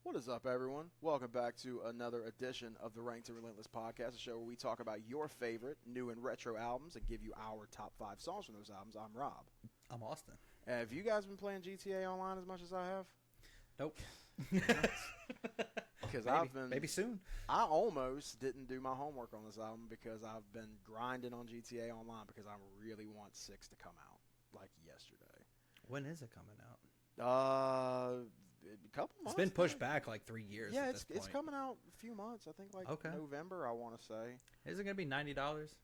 What is up, everyone? Welcome back to another edition of the Ranked and Relentless podcast, a show where we talk about your favorite new and retro albums and give you our top 5 songs from those albums. I'm Rob. I'm Austin. Have you guys been playing GTA Online as much as I have? Nope. Because maybe soon. I almost didn't do my homework on this album because I've been grinding on GTA Online because I really want 6 to come out, like yesterday. When is it coming out? A couple months. It's been pushed back like 3 years. Yeah, at this point. it's coming out a few months. I think November. I want to say. Is it going to be $90?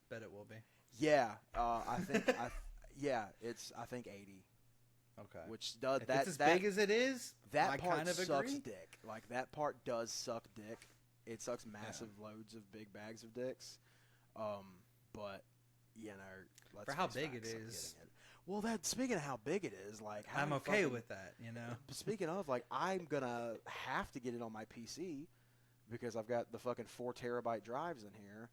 Bet it will be. Yeah, I think. I think 80. Okay. Which does if that? It's as big as it is. That I part kind of sucks agree. dick. Like that part does suck dick. It sucks massive loads of big bags of dicks. But you know, for how big it is. Well, speaking of how big it is, like I'm okay with that. You know. Speaking of, like, I'm gonna have to get it on my PC because I've got the fucking 4 terabyte drives in here.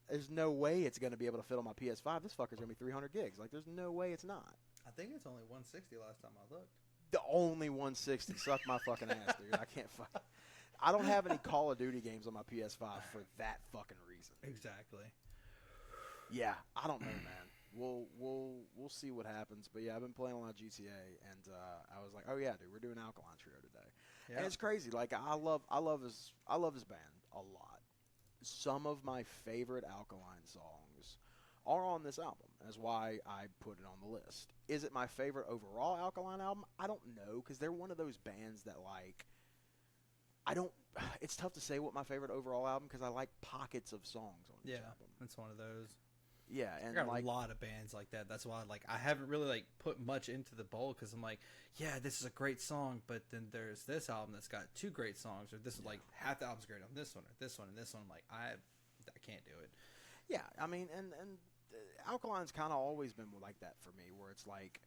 There's no way it's gonna be able to fit on my PS5. This fucker's gonna be 300 gigs. Like, there's no way it's not. I think it's only 160 last time I looked. The only 160. Suck my fucking ass, dude. I can't I don't have any Call of Duty games on my PS5 for that fucking reason. Exactly. Yeah, I don't know, man. We'll see what happens. But yeah, I've been playing a lot of GTA, and I was like, oh yeah, dude, we're doing Alkaline Trio today, and it's crazy. Like I love his band a lot. Some of my favorite Alkaline songs are on this album. That's why I put it on the list. Is it my favorite overall Alkaline album? I don't know, because they're one of those bands that, like, it's tough to say what my favorite overall album, because I like pockets of songs on each album. Yeah, it's one of those. Yeah, and I got a lot of bands like that. That's why, like, I haven't really like put much into the bowl because I'm like, yeah, this is a great song, but then there's this album that's got 2 great songs, or this is like half the album's great on this one, or this one, and this one. I'm like, I can't do it. Yeah, I mean, and Alkaline's kind of always been like that for me, where it's like,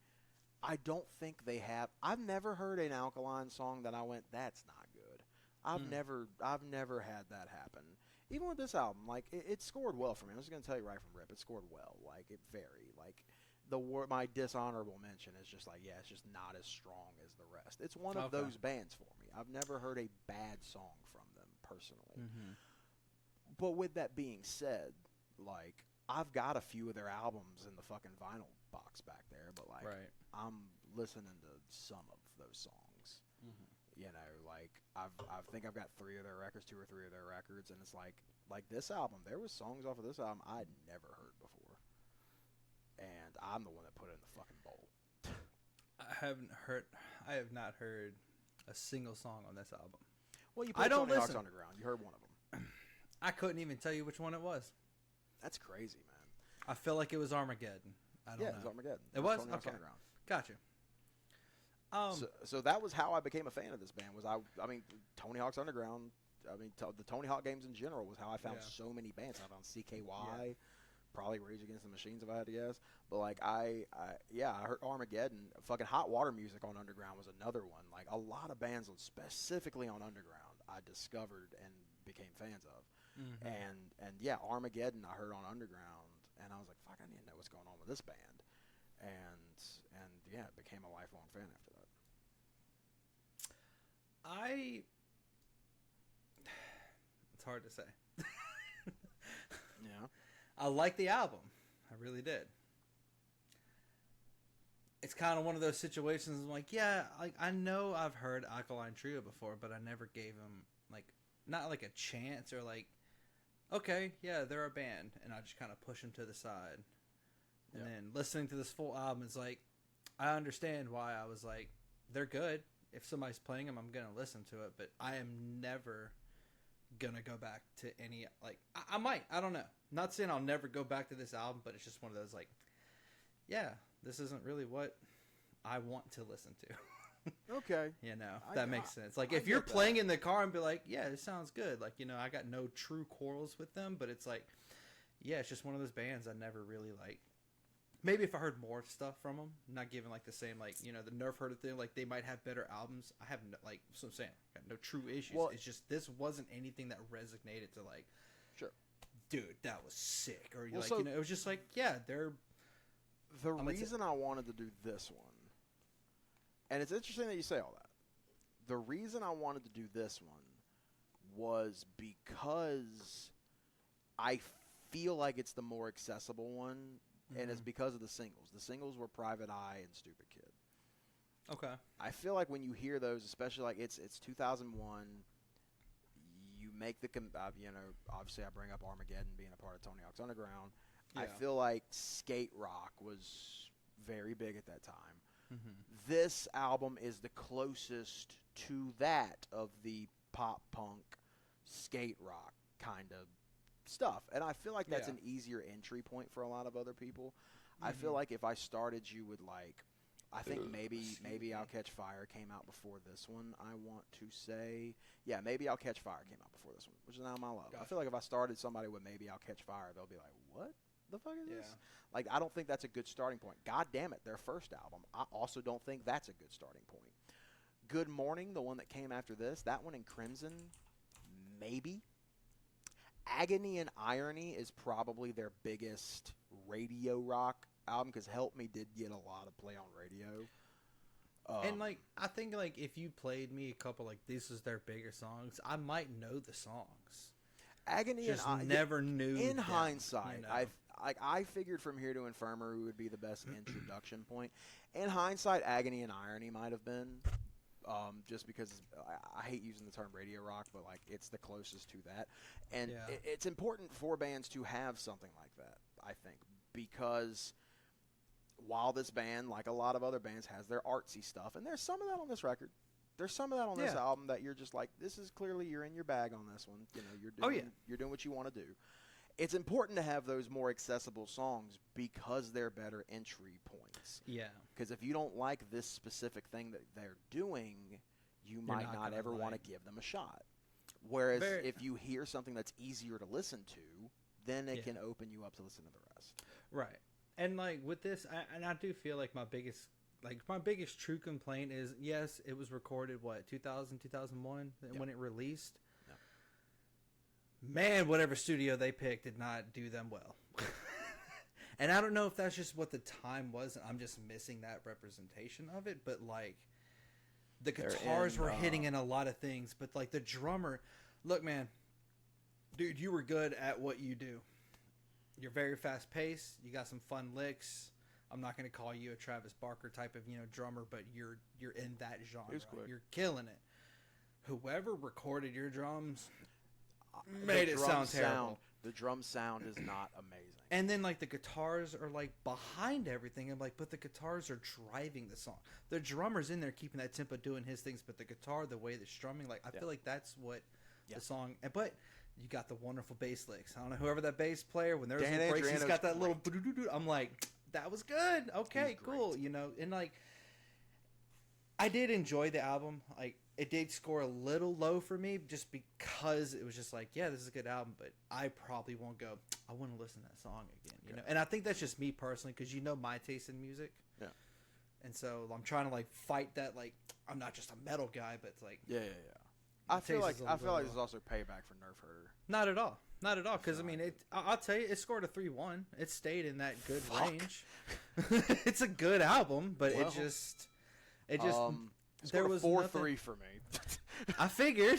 I don't think they have. I've never heard an Alkaline song that I went, that's not good. I've never had that happen. Even with this album, like it scored well for me. I'm just gonna tell you right from rip, it scored well. Like it very like my dishonorable mention is just like, yeah, it's just not as strong as the rest. It's one of those bands for me. I've never heard a bad song from them personally. Mm-hmm. But with that being said, like I've got a few of their albums in the fucking vinyl box back there, but like I'm listening to some of those songs. Mm-hmm. You know, like I think I've got 3 of their records, 2 or 3 of their records, and it's like this album. There was songs off of this album I'd never heard before, and I'm the one that put it in the fucking bowl. I have not heard a single song on this album. Well, you played Tony Hawk's Underground. You heard one of them. I couldn't even tell you which one it was. That's crazy, man. I feel like it was Armageddon. I don't know. It was Armageddon. It was? Tony Hawk's Okay. Underground. Gotcha. So that was how I became a fan of this band. I mean, Tony Hawk's Underground. I mean, the Tony Hawk games in general was how I found so many bands. I found CKY, probably Rage Against the Machines if I had to guess. But like I heard Armageddon. Fucking Hot Water Music on Underground was another one. Like a lot of bands specifically on Underground I discovered and became fans of. Mm-hmm. And yeah, Armageddon I heard on Underground, and I was like, fuck, I need to know what's going on with this band. And yeah, became a lifelong fan after that. It's hard to say. Yeah. I like the album. I really did. It's kind of one of those situations like, yeah, like I know I've heard Alkaline Trio before, but I never gave them like, not like a chance or like, okay, yeah, they're a band, and I just kind of push them to the side. And then listening to this full album is like, I understand why I was like, they're good. If somebody's playing them, I'm going to listen to it. But I am never going to go back to any, like, I might. I don't know. Not saying I'll never go back to this album, but it's just one of those, like, yeah, this isn't really what I want to listen to. Okay. You know, that makes sense. Like, if you're playing in the car and be like, yeah, this sounds good. Like, you know, I got no true quarrels with them, but it's like, yeah, it's just one of those bands I never really, like, maybe if I heard more stuff from them, not giving like the same, like, you know, the Nerf heard a thing, like they might have better albums. I have no, like, that's what I'm saying, I got no true issues. Well, it's just this wasn't anything that resonated to like, sure, dude, that was sick, or like, you know, it was just like, yeah, they're. The reason I wanted to do this one, and it's interesting that you say all that. the reason I wanted to do this one was because I feel like it's the more accessible one, and it's because of the singles. The singles were Private Eye and Stupid Kid. Okay. I feel like when you hear those, especially like it's 2001, you make the obviously I bring up Armageddon being a part of Tony Hawk's Underground. Yeah. I feel like skate rock was very big at that time. This album is the closest to that of the pop punk skate rock kind of stuff, and I feel like that's an easier entry point for a lot of other people. I feel like if I started you with like, I think maybe I'll Catch Fire came out before this one. I want to say, yeah, Maybe I'll Catch Fire came out before this one, which is Now My Love. Gotcha. I feel like if I started somebody with Maybe I'll Catch Fire, they'll be like, what the fuck is this? Like, I don't think that's a good starting point. God damn it, their first album. I also don't think that's a good starting point. Good Morning, the one that came after this, that one in Crimson, maybe. Agony and Irony is probably their biggest radio rock album, because Help Me did get a lot of play on radio. And like, I think like if you played me a couple like this is their bigger songs, I might know the songs. Agony Just and never knew. In them, hindsight, you know? I figured From Here to Infirmary would be the best introduction point. In hindsight, Agony and Irony might have been, just because I hate using the term radio rock, but like it's the closest to that. And it's important for bands to have something like that, I think, because while this band, like a lot of other bands, has their artsy stuff, and there's some of that on this record. There's some of that on this album that you're just like, this is clearly you're in your bag on this one. You know, you're doing what you want to do. It's important to have those more accessible songs because they're better entry points. Yeah. Because if you don't like this specific thing that they're doing, you might not ever want to give them a shot. Whereas if you hear something that's easier to listen to, then it can open you up to listen to the rest. Right. And like with this, I do feel like my biggest true complaint is, yes, it was recorded 2000, 2001 when it released. Man, whatever studio they picked did not do them well. And I don't know if that's just what the time was, and I'm just missing that representation of it, but like the guitars were hitting in a lot of things, but like the drummer, look, man, dude, you were good at what you do. You're very fast paced, you got some fun licks. I'm not going to call you a Travis Barker type of, drummer, but you're in that genre. You're killing it. Whoever recorded your drums made it sound terrible. The drum sound is not amazing. And then like the guitars are like behind everything. I'm like, but the guitars are driving the song. The drummer's in there keeping that tempo, doing his things, but the guitar, the way the strumming, like I feel like that's what the song. But you got the wonderful bass licks. I don't know whoever that bass player, when there's little breaks, he's got that little. I'm like, that was good. Okay, cool. And like, I did enjoy the album. Like, it did score a little low for me just because it was just like, yeah, this is a good album, but I probably won't go, I want to listen to that song again, you know? And I think that's just me personally, because my taste in music. Yeah. And so I'm trying to like fight that, like, I'm not just a metal guy, but it's like. Yeah. I feel like there's also payback for Nerf Herder. Not at all. Not at all. Because, I mean, I'll tell you, it scored a 3-1. It stayed in that good range. It's a good album, but it just there was 4-3 for me. I figured.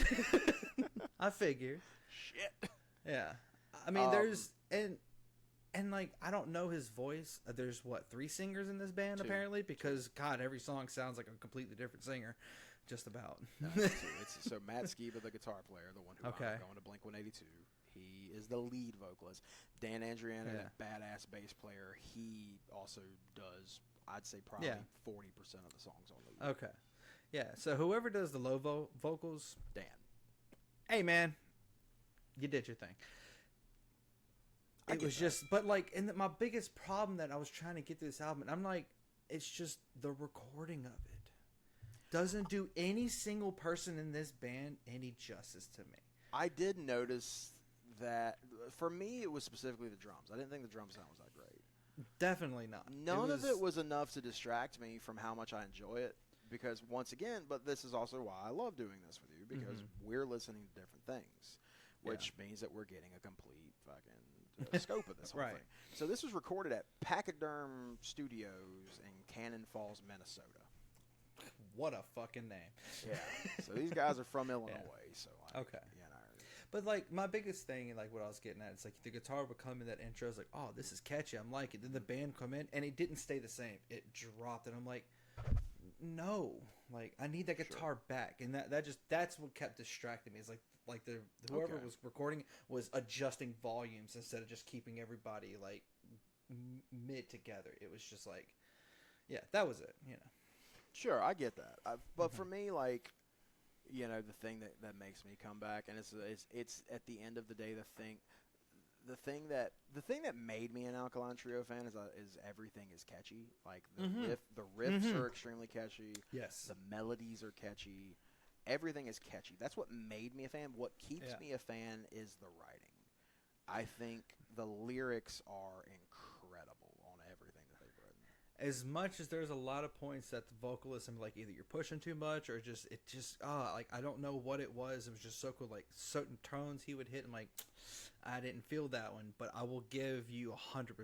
Shit. Yeah. I mean, there's and like, I don't know his voice. There's 3 singers in this band apparently, because God, every song sounds like a completely different singer. Just about. No, it's so Matt Skiba, the guitar player, the one who I'm going to Blink-182. He is the lead vocalist. Dan Andriana, the badass bass player. He also does, I'd say, probably 40% of the songs on the lead. Okay. Yeah, so whoever does the low vocals, Dan. Hey, man, you did your thing. It was just, but like, and my biggest problem that I was trying to get through this album, and I'm like, it's just the recording of it doesn't do any single person in this band any justice to me. I did notice that, for me, it was specifically the drums. I didn't think the drum sound was that great. Definitely not. None of it was enough to distract me from how much I enjoy it. Because, once again, but this is also why I love doing this with you, because we're listening to different things, which means that we're getting a complete fucking scope of this whole thing. So this was recorded at Pachyderm Studios in Cannon Falls, Minnesota. what a fucking name. Yeah. So these guys are from Illinois. So like, Okay. you know. But like my biggest thing, like what I was getting at, it's like the guitar would come in that intro. I was like, oh, this is catchy. I'm like it. Then the band come in and it didn't stay the same. It dropped, and I'm like, no, like I need that guitar back. And that's what kept distracting me. Is like the whoever was recording was adjusting volumes instead of just keeping everybody like mid together. It was just like, yeah, that was it. You know. Sure, I get that. But for me, like, you know, the thing that makes me come back, and it's at the end of the day, the thing that made me an Alkaline Trio fan is everything is catchy. Like the riffs are extremely catchy. Yes, the melodies are catchy. Everything is catchy. That's what made me a fan. What keeps me a fan is the writing. I think the lyrics are incredible on everything that they've written. As much as there's a lot of points that the vocalist, I'm like, either you're pushing too much or just like I don't know what it was. It was just so cool. Like certain tones he would hit, and like I didn't feel that one, but I will give you 100%.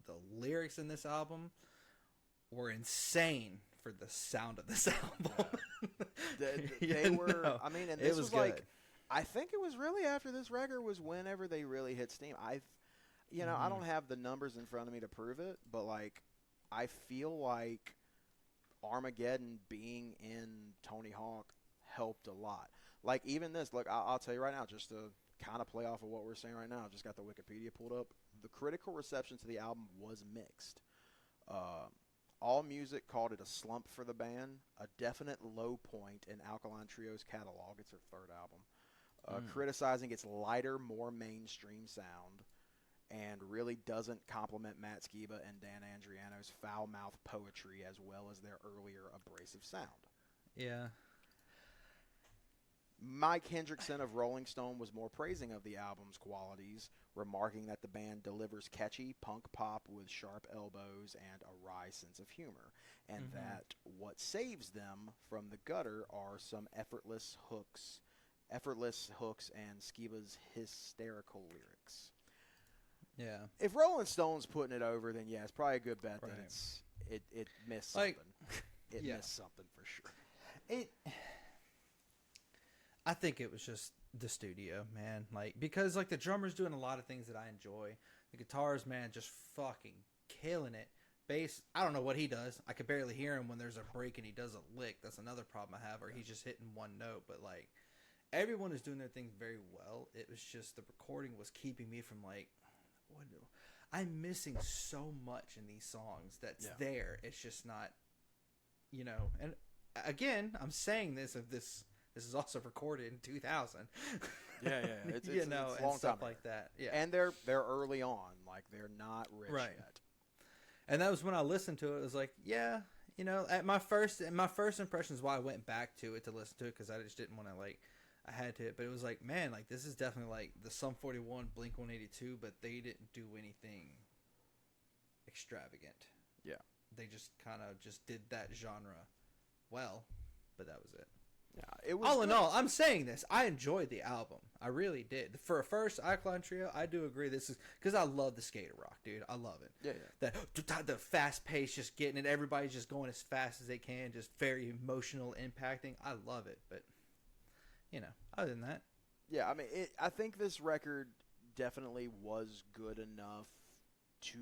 The lyrics in this album were insane for the sound of this album. They were. Know, I mean, and this was like, good. I think it was really after this record was whenever they really hit steam. I don't have the numbers in front of me to prove it, but like, I feel like Armageddon being in Tony Hawk helped a lot. Like even this, look, I'll tell you right now, just to kind of play off of what we're saying right now, I've just got the Wikipedia pulled up. The critical reception to the album was mixed. All Music called it a slump for the band, a definite low point in Alkaline Trio's catalog. It's their third album. Criticizing its lighter, more mainstream sound, and really doesn't compliment Matt Skiba and Dan Andriano's foul-mouthed poetry as well as their earlier abrasive sound. Yeah. Mike Hendrickson of Rolling Stone was more praising of the album's qualities, remarking that the band delivers catchy punk pop with sharp elbows and a wry sense of humor, and that what saves them from the gutter are some effortless hooks and Skiba's hysterical lyrics. Yeah. If Rolling Stone's putting it over, then yeah, it's probably a good bet that it missed something. It missed something for sure. I think it was just the studio, man. Like, because like the drummer's doing a lot of things that I enjoy. The guitars, man, just fucking killing it. Bass, I don't know what he does. I could barely hear him when there's a break and he does a lick. That's another problem I have, or he's just hitting one note. But like, everyone is doing their thing very well. It was just the recording was keeping me from like, I'm missing so much in these songs that's there. It's just not, you know. And again, I'm saying this of this. This is also recorded in 2000. Yeah. It's you know, it's and long stuff time like that. Yeah, and they're early on, like they're not rich yet. And that was when I listened to it. It was like, yeah, you know, at my first impressions, why I went back to it to listen to it because I just didn't want to like. I had to, but it was like, man, like this is definitely like the Sum 41, Blink 182, but they didn't do anything extravagant. Yeah, they just kind of just did that genre well, but that was it. Yeah, it was all in all, I'm saying this. I enjoyed the album. I really did. For a first Alkaline Trio, I do agree. This is because I love the skater rock, dude. I love it. Yeah. The fast pace, just getting it. Everybody's just going as fast as they can. Just very emotional, impacting. I love it. But you know, other than that, yeah. I mean, I think this record definitely was good enough to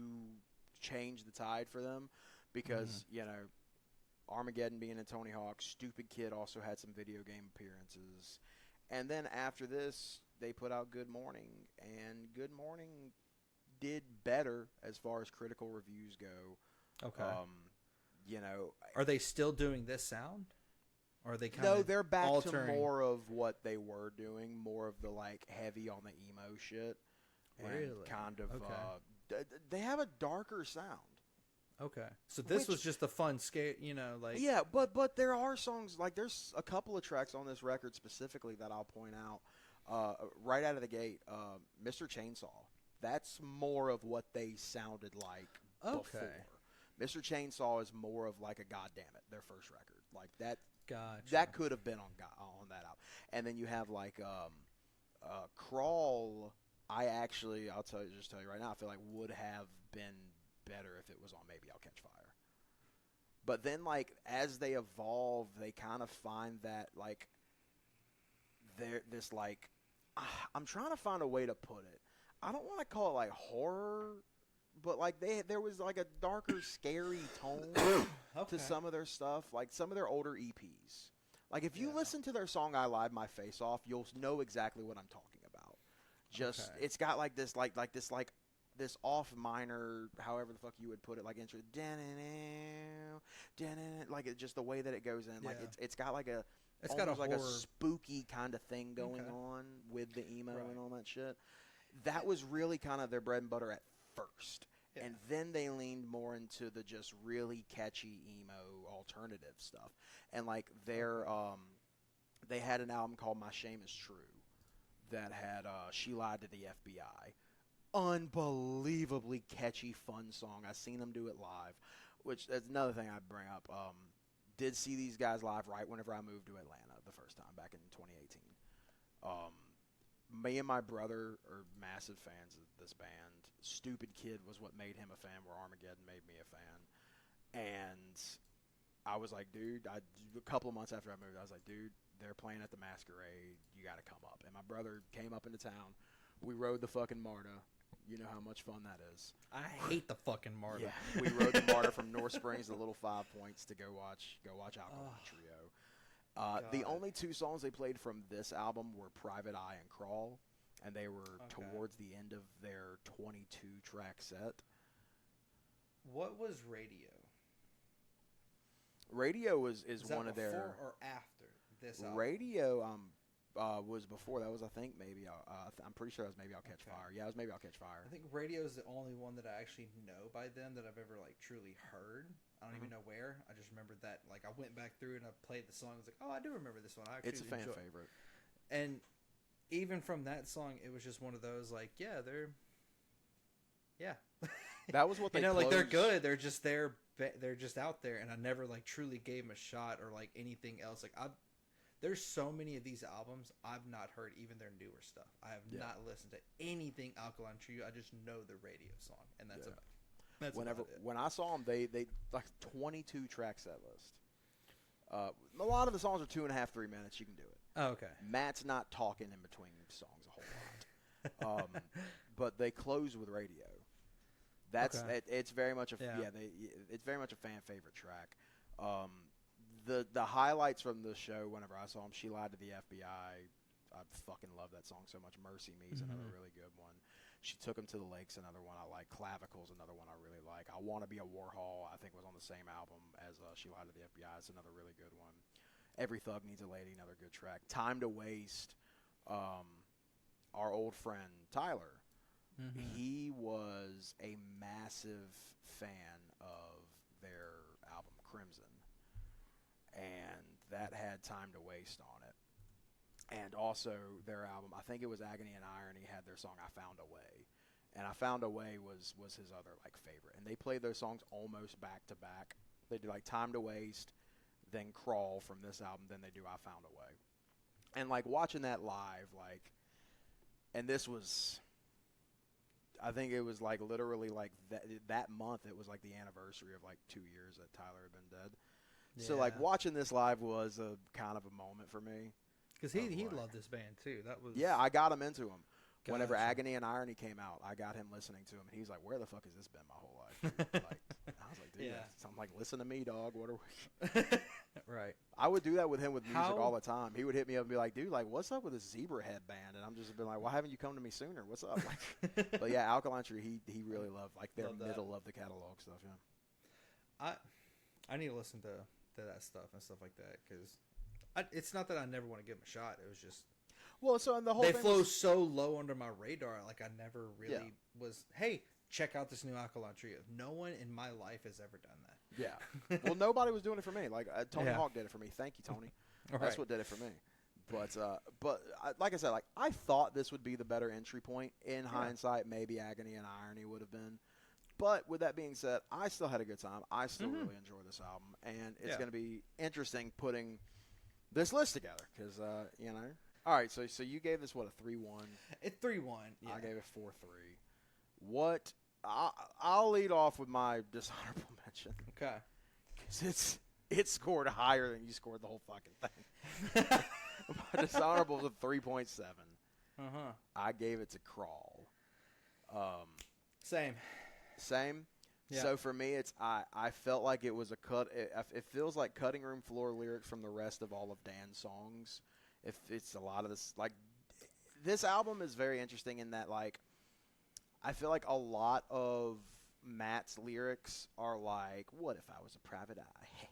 change the tide for them because you know. Armageddon being in Tony Hawk, Stupid Kid also had some video game appearances. And then after this, they put out Good Morning, and Good Morning did better as far as critical reviews go. Okay. You know, are they still doing this sound? Or are they kind of they're back altering? To more of what they were doing, more of the like heavy on the emo shit. Really? And kind of they have a darker sound. Okay, so this was just the fun skate, you know, like but there are songs like there's a couple of tracks on this record specifically that I'll point out right out of the gate. Mr. Chainsaw, that's more of what they sounded like before. Mr. Chainsaw is more of like a Goddammit, their first record, like that. Gotcha. That could have been on that album, and then you have like Crawl. I'll tell you right now, I feel like would have been better if it was on Maybe I'll Catch Fire. But then, like, as they evolve, they kind of find that, like, they're this, like, I'm trying to find a way to put it. I don't want to call it, like, horror, but, like, there was, like, a darker, scary tone to some of their stuff, like some of their older EPs. Like, if you listen to their song "I Lied My Face Off," you'll know exactly what I'm talking about. Just it's got like this this off minor, however the fuck you would put it, like intro, like it, just the way that it goes in, like it's got like a like a spooky kind of thing going on with the emo and all that shit. That was really kind of their bread and butter at first. Yeah. And then they leaned more into the just really catchy emo alternative stuff. And like they had an album called My Shame Is True that had She Lied to the FBI. Unbelievably catchy, fun song. I seen them do it live, which that's another thing I'd bring up. Did see these guys live right whenever I moved to Atlanta the first time back in 2018. Me and my brother are massive fans of this band. Stupid Kid was what made him a fan, where Armageddon made me a fan. And I was like, dude, a couple of months after I moved, I was like, dude, they're playing at the Masquerade. You got to come up. And my brother came up into town. We rode the fucking MARTA. You know how much fun that is. I hate the fucking MARTA. Yeah, we rode the MARTA from North Springs to Little 5 Points to go watch Alkaline Trio. The only two songs they played from this album were Private Eye and Crawl, and they were towards the end of their 22-track set. What was Radio? Radio is one of their... before or after this album? Radio was before. That was, I think, maybe... I'm pretty sure that was Maybe I'll Catch Fire. Yeah, it was Maybe I'll Catch Fire. I think Radio is the only one that I actually know by them that I've ever, like, truly heard. I don't even know where. I just remembered that, like, I went back through and I played the song. I was like, oh, I do remember this one. It's a fan favorite. And even from that song, it was just one of those, like, yeah, they're... Yeah. That was what they like, they're good. They're just there. They're just out there. And I never, like, truly gave them a shot or, like, anything else. Like, there's so many of these albums I've not heard, even their newer stuff. I have not listened to anything Alkaline Trio. I just know the Radio song, and that's about it. When I saw them, they like 22-track set list. A lot of the songs are 2.5, 3 minutes. You can do it. Oh, okay. Matt's not talking in between songs a whole lot, but they close with Radio. That's it's very much it's very much a fan favorite track. The highlights from the show, whenever I saw them, She Lied to the FBI. I fucking love that song so much. Mercy Me is another really good one. She Took Him to the Lakes, another one I like. Clavicle's another one I really like. I Want to Be a Warhol, I think, was on the same album as She Lied to the FBI. It's another really good one. Every Thug Needs a Lady, another good track. Time to Waste, our old friend Tyler, he was a massive fan of their album Crimson. And that had Time to Waste on it. And also their album, I think it was Agony and Irony, had their song I Found a Way. And I Found a Way was his other, like, favorite. And they played those songs almost back to back. They do, like, Time to Waste, then Crawl from this album, then they do I Found a Way. And, like, watching that live, like, and this was, I think it was, like, literally, like, that month, it was, like, the anniversary of, like, 2 years that Tyler had been dead. Yeah. So, like, watching this live was a kind of a moment for me. Because he loved this band, too. That was... Yeah, I got him into him. Gotcha. Whenever Agony and Irony came out, I got him listening to him. And he's like, where the fuck has this been my whole life? Like, I was like, dude, I'm like, listen to me, dog. What are we... Right. I would do that with him with music all the time. He would hit me up and be like, dude, like, what's up with this Zebra Headband? And I'm just been like, why haven't you come to me sooner? What's up? Like, but yeah, Alkaline Trio, he really loved, like, their middle of the catalog stuff, yeah. I need to listen to that stuff and stuff like that, because it's not that I never want to give them a shot. It was just... Well, so the whole they flow so low under my radar. Like, I never really was, hey, check out this new Alkaline Trio. No one in my life has ever done that. Yeah. Well, nobody was doing it for me. Like, Tony Hawk did it for me. Thank you, Tony. That's what did it for me. But like I said, like, I thought this would be the better entry point. In hindsight, maybe Agony and Irony would have been. But with that being said, I still had a good time. I still really enjoy this album. And it's going to be interesting putting this list together because, you know. All right, so you gave this, what, a 3-1? It's 3-1. Yeah. I gave it 4-3. What? I'll lead off with my dishonorable mention. Okay. it scored higher than you scored the whole fucking thing. My dishonorable was a 3.7. I gave it to Crawl. Same. Yeah. So for me, I felt like it was a cut. It feels like cutting room floor lyrics from the rest of all of Dan's songs. If it's a lot of this, like, this album is very interesting in that, like, I feel like a lot of Matt's lyrics are like, "What if I was a private eye?"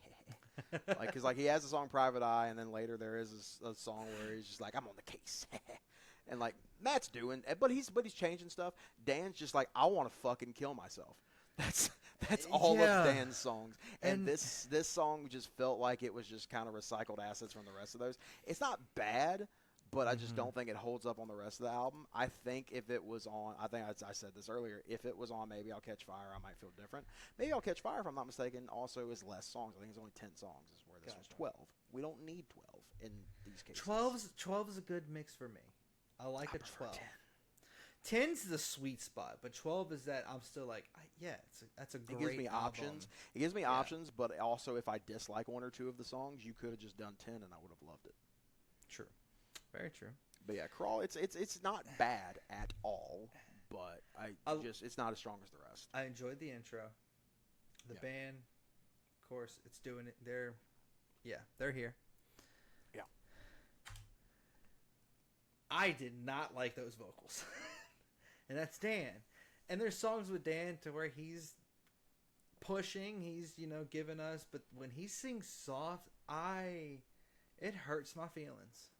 Like, because like he has the song "Private Eye," and then later there is a song where he's just like, "I'm on the case," and like Matt's doing, but he's changing stuff. Dan's just like, "I want to fucking kill myself." That's all of Dan's songs, and this song just felt like it was just kind of recycled assets from the rest of those. It's not bad, but I just don't think it holds up on the rest of the album. I think if it was on, I think I said this earlier, if it was on Maybe I'll Catch Fire, I might feel different. Maybe I'll Catch Fire, if I'm not mistaken, also is less songs. I think it's only 10 songs, is where this was 12. We don't need 12 in these cases. 12 is a good mix for me. I like a 12. 10's the sweet spot, but 12 is that I'm still like, that's a great album. It gives me options. It gives me options, but also if I dislike one or two of the songs, you could have just done 10 and I would have loved it. True. Very true. But yeah, Crawl, it's not bad at all, but it's not as strong as the rest. I enjoyed the intro. The band, of course, it's doing it. They're here. Yeah. I did not like those vocals. And that's Dan. And there's songs with Dan to where he's pushing, he's, giving us, but when he sings soft, it hurts my feelings.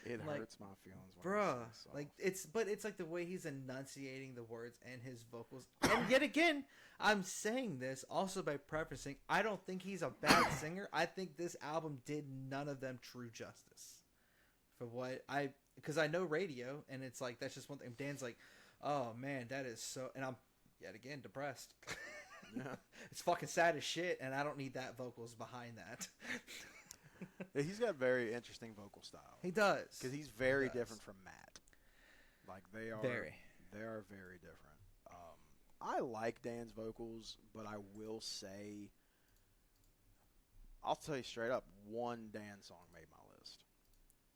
It hurts my feelings, bruh. Like it's like the way he's enunciating the words and his vocals. And yet again, I'm saying this also by prefacing, I don't think he's a bad singer. I think this album did none of them true justice. Because I know radio, and it's like that's just one thing. Dan's like, oh man, that is so, and I'm yet again depressed. Yeah. It's fucking sad as shit, and I don't need that vocals behind that. He's got very interesting vocal style. He does, because he's very different from Matt. Like they are very different. I like Dan's vocals, but I will say, I'll tell you straight up, one Dan song made my list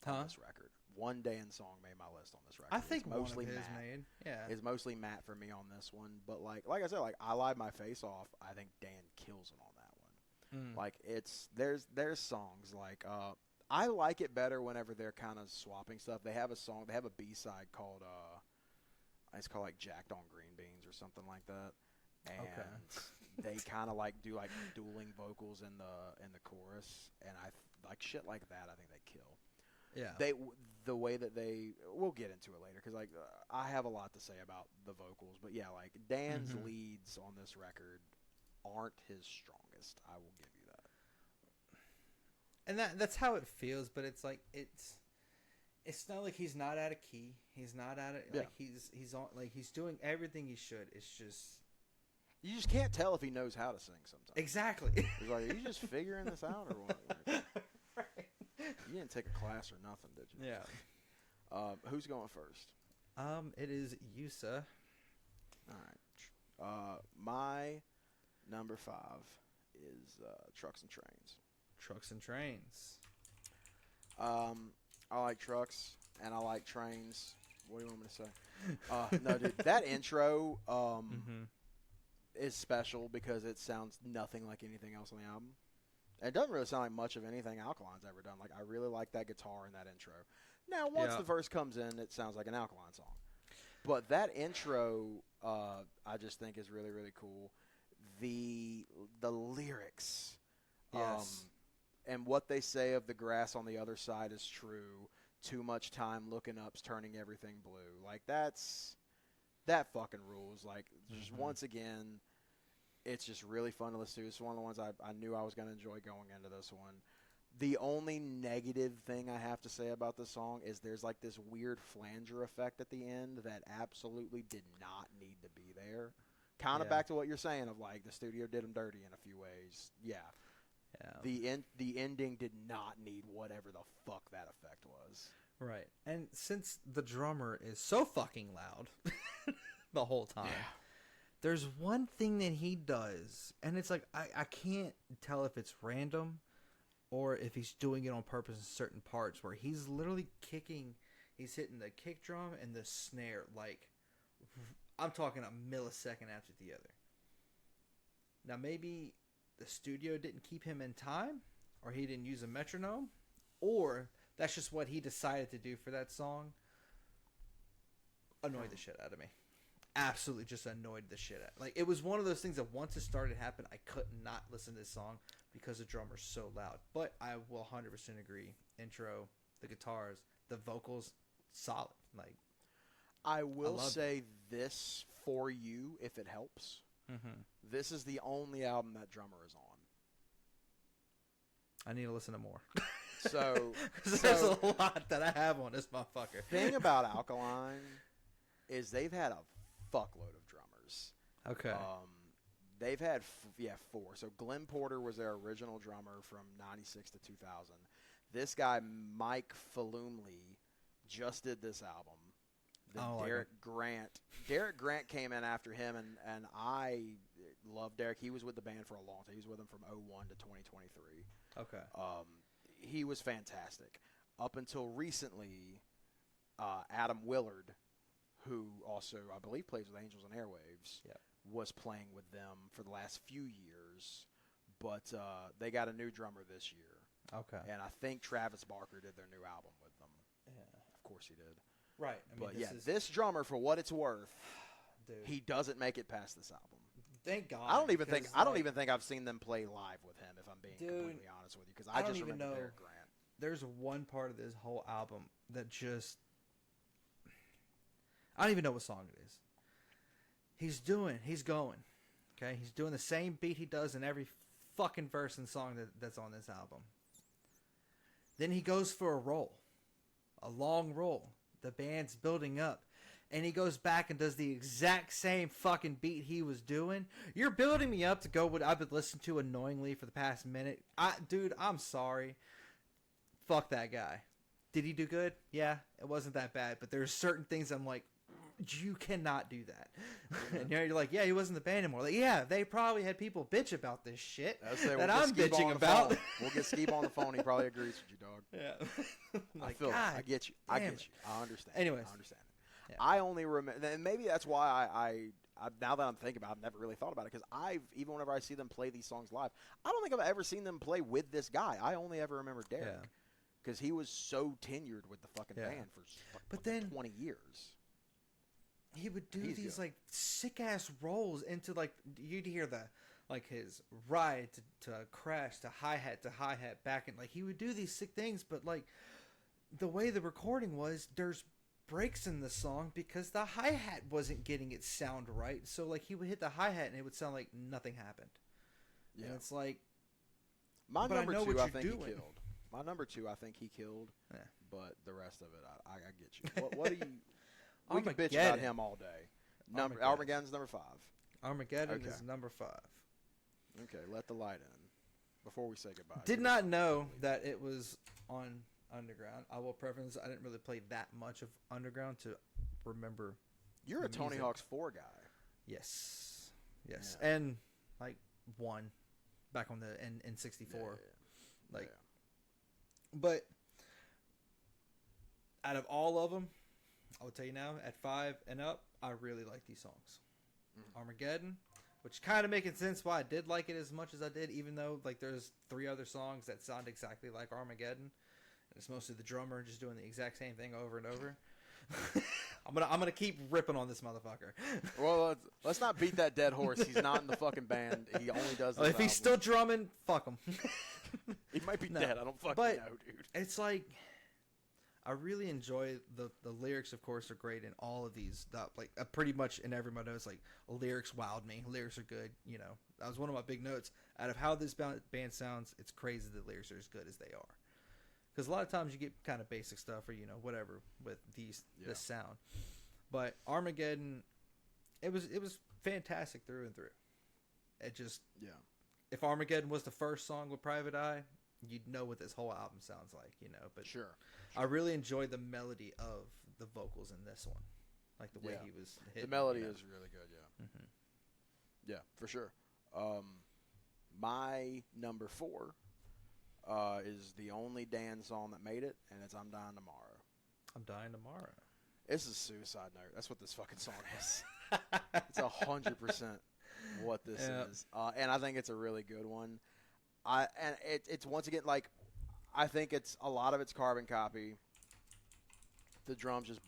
on this record. One Dan song made my list on this record. I think it's mostly one of his Matt. made. Yeah, it's mostly Matt for me on this one. But like I said, like I Lied My Face Off. I think Dan kills it on that one. Like there's songs like I like it better whenever they're kind of swapping stuff. They have a song. They have a B-side called it's called like Jacked on Green Beans or something like that. And they kind of like do like dueling vocals in the chorus, and I like shit like that. I think they kill. Yeah, the way that we'll get into it later because like I have a lot to say about the vocals, but yeah, like Dan's leads on this record aren't his strongest. I will give you that. And that's how it feels, but it's like it's not like he's not out of key. He's not out of like he's on like he's doing everything he should. It's just you just can't tell if he knows how to sing sometimes. Exactly. He's like, are you just figuring this out or what? Like, you didn't take a class or nothing, did you? Yeah. Who's going first? It is Yusa. All right. My number 5 is Trucks and Trains. Trucks and Trains. I like trucks and I like trains. What do you want me to say? No, dude, that intro is special because it sounds nothing like anything else on the album. It doesn't really sound like much of anything Alkaline's ever done. Like I really like that guitar in that intro. Now, once the verse comes in, it sounds like an Alkaline song. But that intro, I just think is really, really cool. The lyrics, and what they say of the grass on the other side is true. Too much time looking up's turning everything blue. Like that fucking rules. Like just once again, it's just really fun to listen to. It's one of the ones I knew I was going to enjoy going into this one. The only negative thing I have to say about this song is there's like this weird flanger effect at the end that absolutely did not need to be there. Kind of back to what you're saying of like the studio did them dirty in a few ways. Yeah. The ending did not need whatever the fuck that effect was. Right. And since the drummer is so fucking loud the whole time, There's one thing that he does, and it's like I can't tell if it's random or if he's doing it on purpose in certain parts where he's literally he's hitting the kick drum and the snare like I'm talking a millisecond after the other. Now maybe the studio didn't keep him in time, or he didn't use a metronome, or that's just what he decided to do for that song. Annoyed the shit out of me. Absolutely just annoyed the shit out. Like, it was one of those things that once it started happening, I could not listen to this song because the drummer's so loud. But I will 100% agree. Intro, the guitars, the vocals, solid. Like, I will say this for you, if it helps. Mm-hmm. This is the only album that drummer is on. I need to listen to more. So there's a lot that I have on this motherfucker. Thing about Alkaline is they've had a fuckload of drummers. Okay. They've had 4. So Glenn Porter was their original drummer from 96 to 2000. This guy Mike Falumley just did this album. Then Derek Grant came in after him, and I love Derek. He was with the band for a long time. He was with them from 2001 to 2023. Okay. He was fantastic up until recently. Adam Willard, who also I believe plays with Angels and Airwaves, was playing with them for the last few years, but they got a new drummer this year. Okay. And I think Travis Barker did their new album with them. Yeah. Of course he did. Right. I mean, this drummer, for what it's worth, dude, he doesn't make it past this album. Thank God. I don't even think I've seen them play live with him, if I'm being completely honest with you, because I just don't even remember know. Derek Grant. There's one part of this whole album that just I don't even know what song it is. He's going. Okay? He's doing the same beat he does in every fucking verse and song that's on this album. Then he goes for a long roll. The band's building up. And he goes back and does the exact same fucking beat he was doing. You're building me up to go what I've been listening to annoyingly for the past minute. Dude, I'm sorry. Fuck that guy. Did he do good? Yeah, it wasn't that bad. But there's certain things I'm like, you cannot do that. And you're like, yeah, he wasn't the band anymore. Like, yeah, they probably had people bitch about this shit that I'm bitching about. We'll get Skeeb on the phone. He probably agrees with you, dog. Yeah. Like, I get you. I understand. Anyways. I understand it. Yeah. I only remember, and maybe that's why I now that I'm thinking about it, I've never really thought about it, because even whenever I see them play these songs live, I don't think I've ever seen them play with this guy. I only ever remember Derek. Because he was so tenured with the fucking band for 20 years. He would do these good, like sick ass rolls into like you'd hear his ride to crash to hi-hat back, and like he would do these sick things, but like the way the recording was, there's breaks in the song because the hi-hat wasn't getting its sound right. So like he would hit the hi-hat and it would sound like nothing happened. Yeah. And it's like my number 2 I think he killed. My number 2 I think he killed. Yeah. But the rest of it I get you. What do you we can bitch about him all day. Armageddon's number 5. Armageddon is number 5. Okay, let the light in before we say goodbye. Did not know that it was on Underground. I will preference I didn't really play that much of Underground to remember. You're a Tony Hawk's 4 guy. Yes. Yeah. And like 1 back on the N64. But out of all of them, I will tell you now, at 5 and up, I really like these songs. Armageddon, which kind of making sense why I did like it as much as I did, even though like there's 3 other songs that sound exactly like Armageddon. And it's mostly the drummer just doing the exact same thing over and over. I'm gonna keep ripping on this motherfucker. Well, let's not beat that dead horse. He's not in the fucking band. He only does this if he's still drumming, fuck him. He might be dead. I don't fucking know, dude. It's like I really enjoy the lyrics. Of course, are great in all of these. Like pretty much in every my notes, like lyrics wowed me. Lyrics are good. You know, that was one of my big notes. Out of how this band sounds, it's crazy the lyrics are as good as they are. Because a lot of times you get kind of basic stuff or whatever with this sound. But Armageddon, it was fantastic through and through. It just if Armageddon was the first song with Private Eye, you'd know what this whole album sounds like, But sure. I really enjoyed the melody of the vocals in this one, like the way he was hitting. The melody is really good, Yeah, for sure. My number 4 is the only Dan song that made it, and it's "I'm Dying Tomorrow." I'm dying tomorrow. This is Suicide Note. That's what this fucking song is. It's 100% what this is, and I think it's a really good one. It's once again like I think it's a lot of it's carbon copy. The drums just.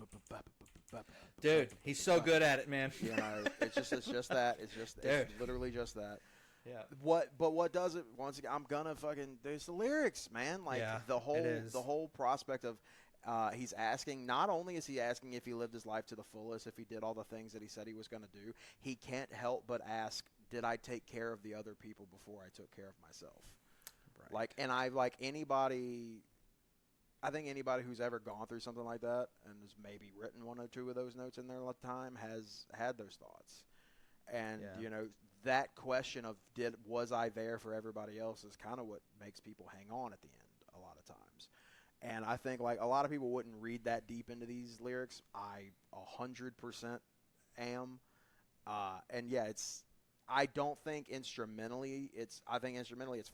Dude, he's so good at it, man. You know, it's just that. It's literally just that. Yeah. What does it? Once again, I'm gonna fucking. There's the lyrics, man. Like the whole prospect of. He's asking. Not only is he asking if he lived his life to the fullest, if he did all the things that he said he was gonna do, he can't help but ask, "Did I take care of the other people before I took care of myself?" Right. Like, and I like anybody. I think anybody who's ever gone through something like that and has maybe written one or two of those notes in their time has had those thoughts. And, you know, that question of was I there for everybody else is kind of what makes people hang on at the end a lot of times. And I think, like, a lot of people wouldn't read that deep into these lyrics. I 100% am. And, yeah, I don't think instrumentally it's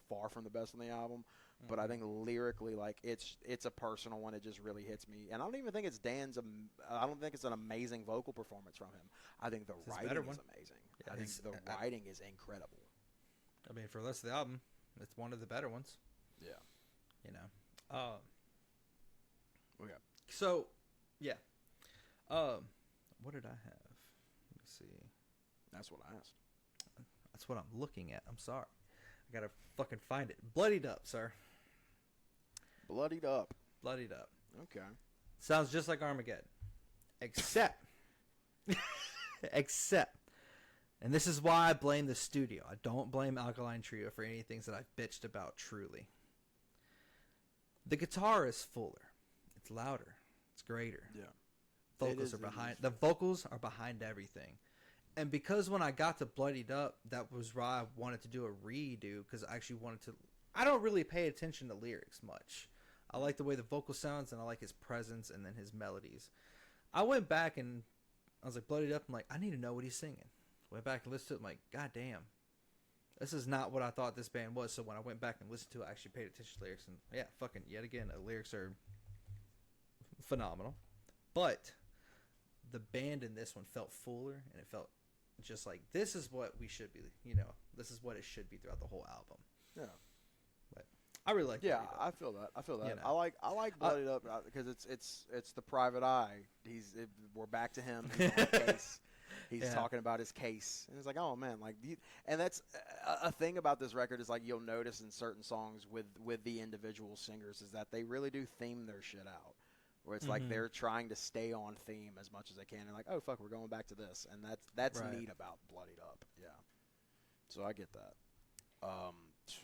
far from the best on the album. But I think lyrically, like, it's a personal one. It just really hits me. And I don't even think it's I don't think it's an amazing vocal performance from him. I think the writing is amazing. Yeah, I think the writing is incredible. I mean, for the rest of the album, it's one of the better ones. Yeah. You know. Okay. So, yeah. What did I have? Let me see. That's what I asked. That's what I'm looking at. I'm sorry. I gotta fucking find it. Bloodied Up, sir. Bloodied Up. Bloodied Up. Okay. Sounds just like Armageddon. Except, and this is why I blame the studio. I don't blame Alkaline Trio for any things that I've bitched about truly. The guitar is fuller. It's louder. It's greater. Yeah. The vocals are behind everything. And because when I got to Bloodied Up, that was why I wanted to do a redo, because I actually wanted to... I don't really pay attention to lyrics much. I like the way the vocal sounds, and I like his presence, and then his melodies. I went back, and I was like, Bloodied Up, I'm like, I need to know what he's singing. Went back and listened to it, I'm like, God damn. This is not what I thought this band was. So when I went back and listened to it, I actually paid attention to lyrics, and yeah, fucking, yet again, the lyrics are phenomenal. But the band in this one felt fuller, and it felt just like, this is what we should be, you know, this is what it should be throughout the whole album. Yeah. But I really like Bloodied Up. I feel that. You know. I like Bloodied Up because it's the Private Eye. We're back to him. He's on case. He's talking about his case. And it's like, oh man, like and that's a thing about this record is like you'll notice in certain songs with the individual singers is that they really do theme their shit out. Where it's like they're trying to stay on theme as much as they can, and like, oh fuck, we're going back to this, and that's right. neat about Bloodied Up, yeah. So I get that.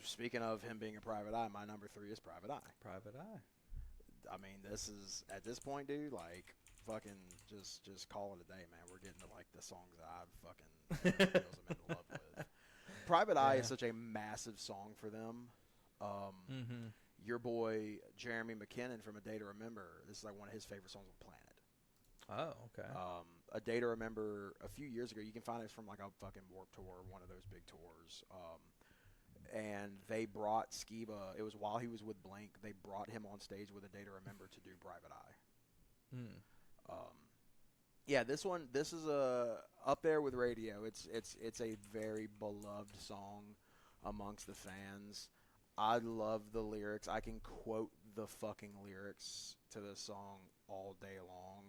Speaking of him being a Private Eye, my number 3 is Private Eye. Private Eye. I mean, this is at this point, dude, like fucking just call it a day, man. We're getting to like the songs that I've fucking feels I'm in love with. Private Eye is such a massive song for them. Your boy Jeremy McKinnon from A Day to Remember, this is like one of his favorite songs on the planet. Oh, okay. A Day to Remember, a few years ago, you can find it from like a fucking Warped Tour, one of those big tours. And they brought Skiba, it was while he was with Blink, they brought him on stage with A Day to Remember to do Private Eye. Yeah, this is up there with Radio. It's a very beloved song amongst the fans. I love the lyrics. I can quote the fucking lyrics to this song all day long.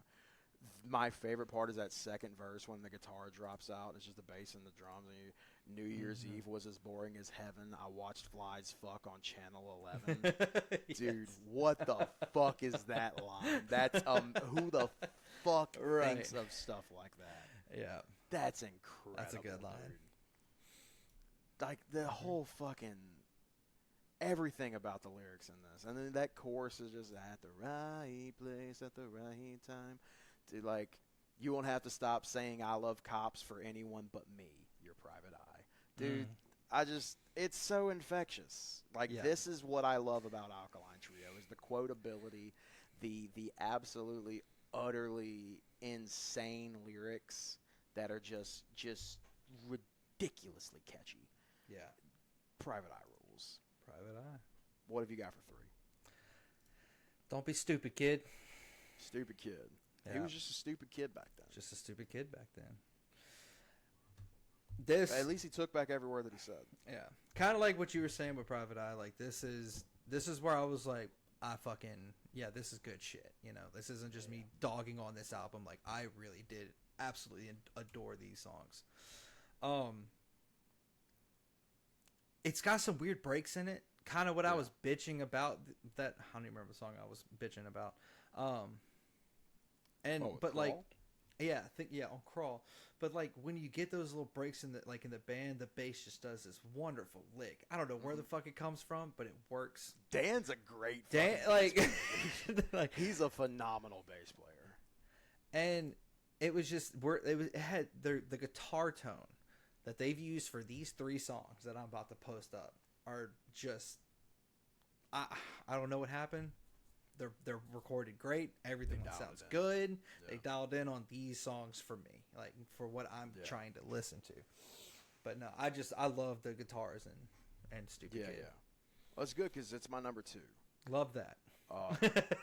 My favorite part is that second verse when the guitar drops out. It's just the bass and the drums. And New Year's Eve was as boring as heaven. I watched flies fuck on Channel 11. Dude, what the fuck is that line? That's who the fuck thinks of stuff like that? Yeah. That's incredible. That's a good line. Dude. Like the whole fucking everything about the lyrics in this. And then that chorus is just at the right place at the right time. Dude, like, you won't have to stop saying I love cops for anyone but me, your Private Eye. Dude, it's so infectious. Like, this is what I love about Alkaline Trio, is the quotability, the absolutely, utterly insane lyrics that are just ridiculously catchy. Yeah. Private Eye rules. Private Eye. What have you got for 3? Don't be stupid, kid. Stupid kid. Yeah. He was just a stupid kid back then. Just a stupid kid back then. This, at least he took back every word that he said. Yeah, kind of like what you were saying with Private Eye. Like this is where I was like, this is good shit. You know, this isn't just me dogging on this album. Like I really did absolutely adore these songs. It's got some weird breaks in it. Kind of what I was bitching about. That I don't even remember the song I was bitching about. Crawl? On Crawl. But like when you get those little breaks in the band, the bass just does this wonderful lick. I don't know where the fuck it comes from, but it works. Dan's a great like he's a phenomenal bass player. And it was just it had the guitar tone that they've used for these 3 songs that I'm about to post up are just I don't know what happened. They're recorded great. Everything sounds good. Yeah. They dialed in on these songs for me, like for what I'm trying to listen to. But no, I love the guitars and Stupid Kid. Yeah. Well, it's good because it's my number 2. Love that.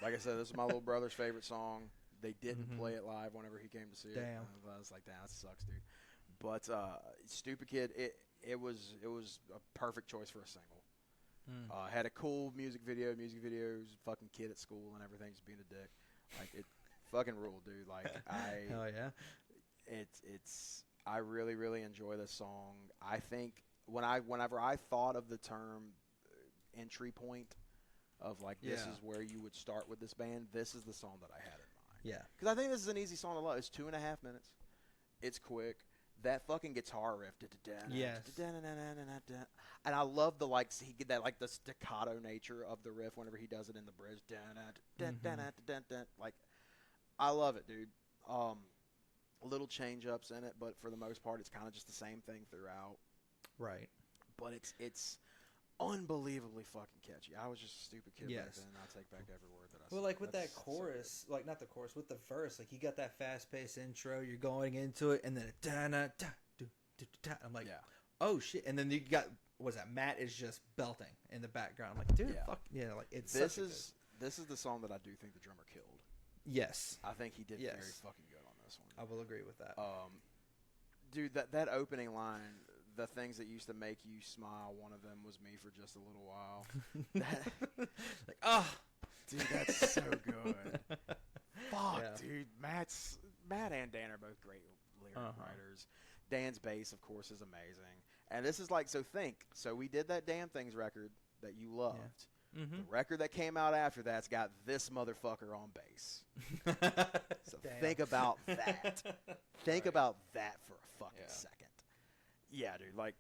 Like I said, this is my little brother's favorite song. They didn't play it live whenever he came to see it. Damn. I was like, damn, that sucks, dude. But Stupid Kid, it was a perfect choice for a single. Had a cool music video. Music videos, fucking kid at school and everything, just being a dick. Like it, fucking ruled, dude. Like hell yeah. It's I really really enjoy this song. I think whenever I thought of the term entry point of like this is where you would start with this band, this is the song that I had in mind. Yeah. Because I think this is an easy song to love. It's 2.5 minutes. It's quick. That fucking guitar riff, yes, and I love the he get that like the staccato nature of the riff whenever he does it in the bridge. Like, I love it, dude. Little change ups in it, but for the most part, it's kind of just the same thing throughout. Right. But it's unbelievably fucking catchy. I was just a stupid kid back then, and I take back every word that I said. Well, like with that chorus, like not the chorus, with the verse, like you got that fast-paced intro, you're going into it, and then I'm like, oh shit, and then you got, Matt is just belting in the background. I'm like, dude, fuck, like it's this is the song that I do think the drummer killed. Yes, I think he did very fucking good on this one. I will agree with that. Dude, that opening line. The things that used to make you smile, one of them was me for just a little while. Dude, that's so good. Fuck, dude. Matt and Dan are both great lyric writers. Dan's bass, of course, is amazing. And this is like, so we did that Damn Things record that you loved. Yeah. Mm-hmm. The record that came out after that's got this motherfucker on bass. So think about that. Think about that for a fucking second. Yeah, dude. Like,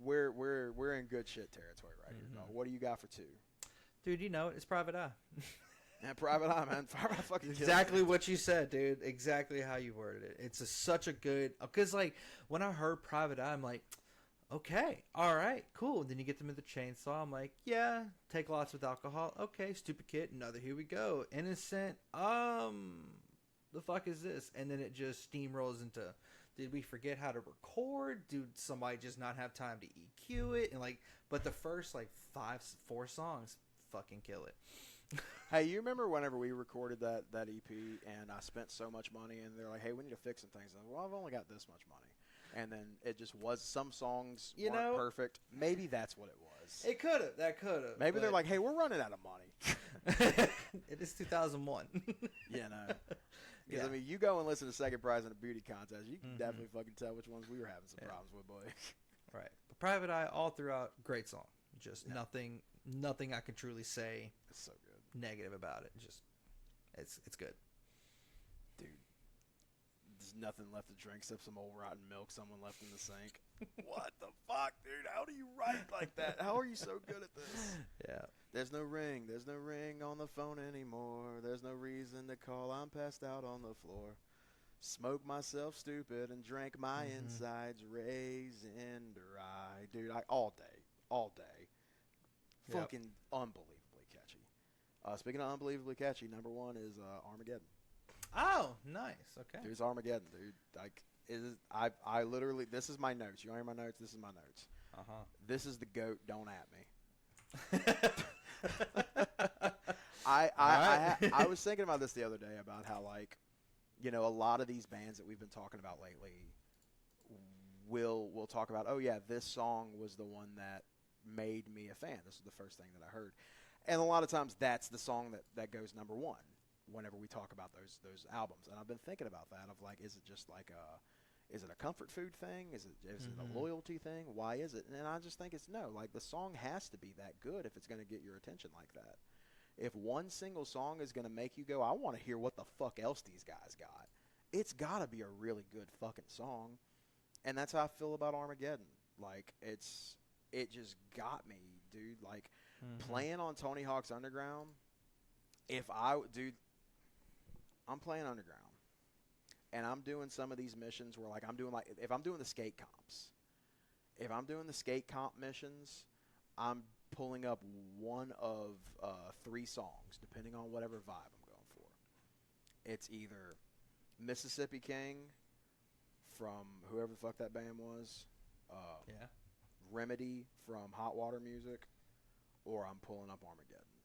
we're in good shit territory right here. What do you got for 2? Dude, you know it. It's Private Eye. And Private Eye, man. Private Eye fucking exactly what you said, dude. Exactly how you worded it. It's such a good... Because, like, when I heard Private Eye, I'm like, okay, all right, cool. And then you get them in the chainsaw. I'm like, yeah, take lots with alcohol. Okay, Stupid Kid. Another Here We Go. Innocent. The fuck is this? And then it just steamrolls into... Did we forget how to record? Did somebody just not have time to EQ it? And but the first 4 songs fucking kill it. Hey, you remember whenever we recorded that EP and I spent so much money and they're like, hey, we need to fix some things. And well, I've only got this much money. And then it just was, some songs weren't perfect. Maybe that's what it was. It could have. That could have. Maybe they're like, hey, we're running out of money. It is 2001. Because, I mean, you go and listen to Second Prize in a beauty contest, you can definitely fucking tell which ones we were having some problems with, boy. Right. But Private Eye, all throughout, great song. Just nothing I can truly say it's so good. Negative about it. Just, it's good. Dude, there's nothing left to drink except some old rotten milk someone left in the sink. What the fuck, dude? How do you write like that? How are you so good at this? Yeah. There's no ring on the phone anymore. There's no reason to call, I'm passed out on the floor. Smoke myself stupid and drank my insides raisin dry. Dude, all day. Fucking unbelievably catchy. Speaking of unbelievably catchy, number 1 is Armageddon. Oh, nice. Okay. Dude, it's Armageddon, dude. Like, I literally, this is my notes. You want to hear my notes? This is my notes. This is the GOAT. Don't at me. I was thinking about this the other day about how, like, you know, a lot of these bands that we've been talking about lately will talk about, oh yeah, this song was the one that made me a fan. This was the first thing that I heard. And a lot of times that's the song that goes number one whenever we talk about those albums. And I've been thinking about that of, like, is it just like is it a comfort food thing? Is it a loyalty thing? Why is it? And I just think it's no. Like, the song has to be that good if it's going to get your attention like that. If one single song is going to make you go, I want to hear what the fuck else these guys got, it's got to be a really good fucking song. And that's how I feel about Armageddon. Like, it just got me, dude. Like, playing on Tony Hawk's Underground, I'm playing Underground. And I'm doing some of these missions where, like, if I'm doing the skate comps, if I'm doing the skate comp missions, I'm pulling up one of 3 songs, depending on whatever vibe I'm going for. It's either Mississippi King from whoever the fuck that band was, Remedy from Hot Water Music, or I'm pulling up Armageddon.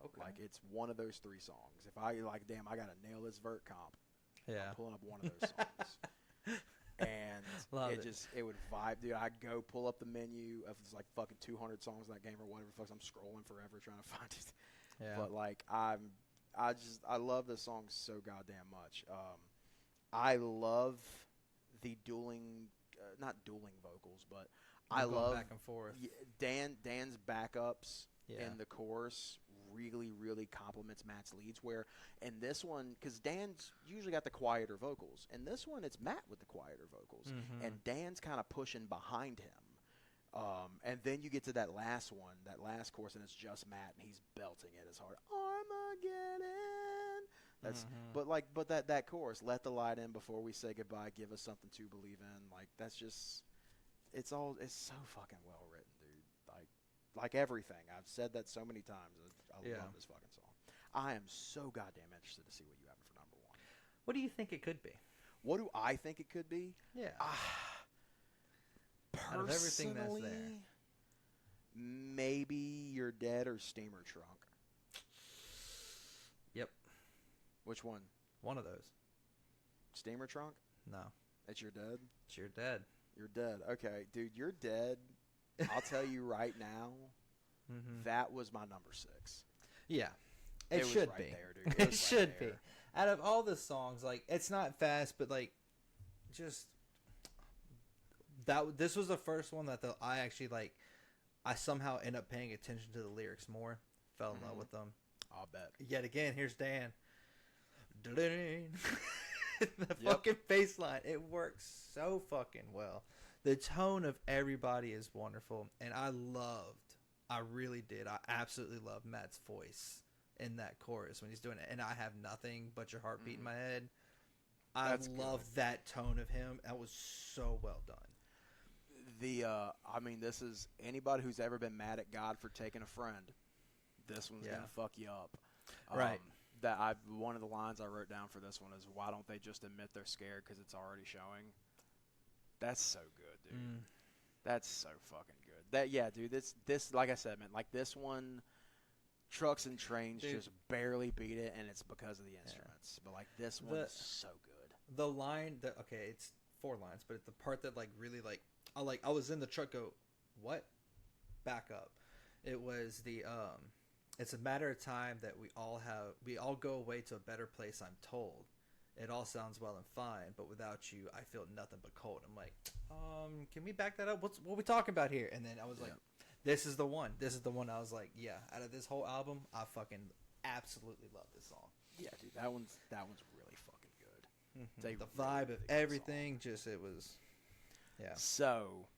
Okay. Like, it's one of those 3 songs. If I, like, damn, I got to nail this vert comp, I'm pulling up one of those songs. And it would vibe, dude. I'd go pull up the menu of, it's like fucking 200 songs in that game or whatever. Fuck, I'm scrolling forever trying to find it. Yeah. But, like, I love this song so goddamn much. I love the not dueling vocals, but I love back and forth. Dan's backups in the chorus really, really complements Matt's leads, where in this one, because Dan's usually got the quieter vocals. In this one, it's Matt with the quieter vocals. And Dan's kind of pushing behind him. And then you get to that last chorus, and it's just Matt, and he's belting it as hard. Armageddon. But that chorus, let the light in before we say goodbye, give us something to believe in. Like, that's just, it's so fucking well written, dude. Like everything. I've said that so many times. I love this fucking song. I am so goddamn interested to see what you have for number 1. What do you think it could be? What do I think it could be? Yeah. Personally, out of everything that's there, maybe You're Dead or Steamer Trunk. Yep. Which one? One of those. Steamer Trunk? No. It's You're Dead? It's You're Dead. You're Dead. Okay, dude, You're Dead. I'll tell you right now, that was my number 6. Yeah. It should be. There, dude. It should be. Out of all the songs, like, it's not fast, but, like, just this was the first one that I actually, like, I somehow end up paying attention to the lyrics more. Fell in love with them. I'll bet. Yet again, here's Dan. The fucking bass line. It works so fucking well. The tone of everybody is wonderful. And I really did. I absolutely love Matt's voice in that chorus when he's doing it. And I have nothing but your heartbeat in my head. I love that tone of him. That was so well done. This is anybody who's ever been mad at God for taking a friend. This one's gonna fuck you up. Right. One of the lines I wrote down for this one is, why don't they just admit they're scared because it's already showing? That's so good, dude. That's so fucking good. Dude, this like I said, man, like this one, Trucks and Trains just barely beat it, and it's because of the instruments. But, like, this one is so good. The line it's 4 lines, but the part that, like, really, like, I was in the truck, go, what? Back up. It was the it's a matter of time that we all go away to a better place, I'm told. It all sounds well and fine, but without you, I feel nothing but cold. I'm like, can we back that up? What are we talking about here? And then I was like, this is the one. This is the one. I was like, yeah, out of this whole album, I fucking absolutely love this song. Yeah, dude, that one's really fucking good. The vibe of everything, just it was, So,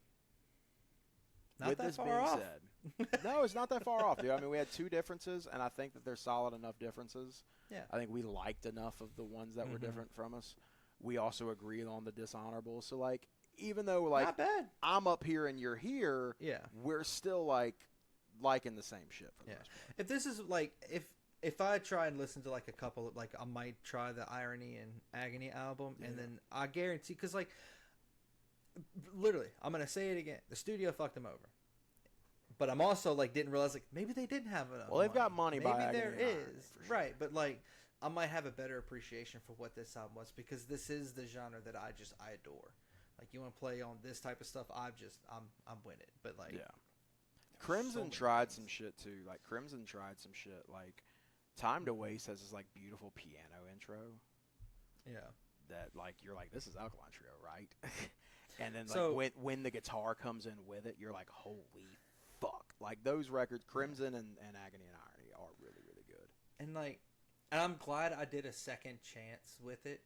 not with that this far being off. said, no, it's not that far off, dude. I mean, we had 2 differences, and I think that they're solid enough differences. Yeah. I think we liked enough of the ones that were different from us. We also agreed on the dishonorable. So, like, even though, like, not bad. I'm up here and you're here, we're still, like, liking the same shit for the most part. If this is, like, if if I try and listen to like a couple of, like I might try the Irony and Agony album, and then I guarantee, because like literally, I'm gonna say it again, the studio fucked them over. But I'm also like didn't realize like maybe they didn't have enough. Well, they've got money by maybe there Agony and Irony, is for sure. right, but like I might have a better appreciation for what this album was, because this is the genre that I adore. Like you want to play on this type of stuff, I'm with it. But like Crimson tried some shit too. Like Crimson tried some shit. Like Time to Waste has this like beautiful piano intro. Yeah. That like you're like, this is Alkaline Trio, right? And then like when the guitar comes in with it, you're like, holy fuck! Like those records, Crimson and Agony and Irony, are really really good. And I'm glad I did a second chance with it.